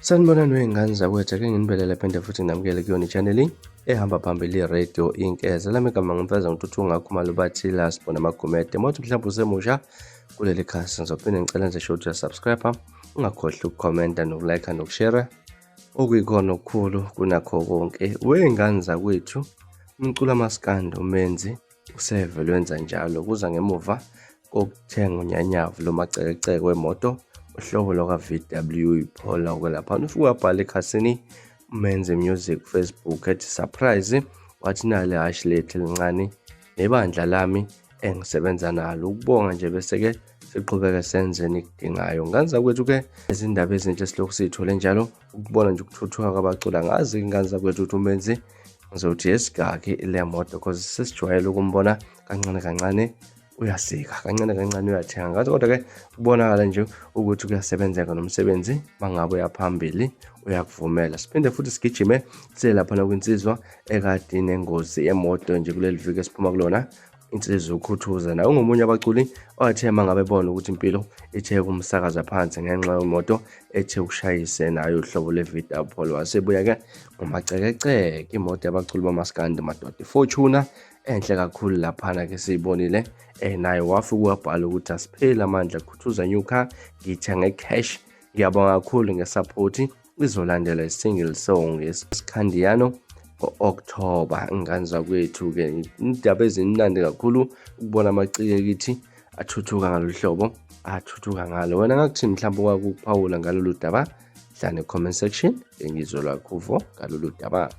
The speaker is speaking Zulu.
Sanibonani wey'ngane zakwethu, ake nginibelele phinde futhi nginamukele kuyona i-channel ehamba phambili i-Radio Inkeza. Lami igama ngimfeza Ngututhu Ngakhumalo Bathila Sibona Magumede. Mothi mhlawumbe usemusha kuleli khasi, ngizophinde ngicela nje show to subscribe, ungakhohlwa ukukhomenta nokulike nokushare, okuyikhona okukhulu kunakho konke. Wey'ngane zakwethu, umculo Maskandi umenzi useve lwenza njalo kuza ngemuva kokuthenga unyanyavu lo macekeceke wemoto uhlobo lwaka-VW Polo okwelaphana. Ufike wabhala ekhasini umenze music Facebook ethi surprise, wathi nale hashi lethu elincane nebandla lami engisebenza nalo, ukubonga nje bese-ke siqhubeke senzeni ikudingayo. Ngane zakwethu-ke izindaba ezintsha esilokhu siy'thole njalo, ukubona nje ukuthuthuka kwabacula. Ngazi ingane zakwethu ukuthi umenzi ngizothi yesigaki le moto cause sesijwayele ukumbona kancane kancane uyasika, kancane kancane uyathenga. Ngathi kodwa-ke kubonakala nje ukuthi kuyasebenzeka nomsebenzi mangabe uyaphambili uyakuvumela. Siphinde futhi sigijime siye laphana kwinsizwa ekade inengozi yemoto nje kuleli viki esiphuma kulona, insizwa uKhuthuza. Naye ungomunye abaculi othe mangabe ebona ukuthi impilo ithe kumsakaza phansi ngenxa yemoto ethe ukushayise nayo uhlobo le-VW Polo, wasebuya-ke ngomacekeceke imoto yabaculi bamaskandi madoda, iFortuner enhle kakhulu laphana-ke siyibonile. Naye wafika wabhala ukuthi asipheli amandla Khuthuza new car, ngiyithenga cash. Ngiyabonga kakhulu ngesapoti, izolandela i-single song yesikhandiyano ngo-October. Ingane zakwethu-ke indaba ezimnandi kakhulu ukubona amacike kithi athuthuka ngalolu hlobo athuthuka ngalo. Wena ngakuthini mhlawumbe kwakuphawula ngalolu daba? Hlala ne-comment section ngizolwa kuvo ngalolu daba.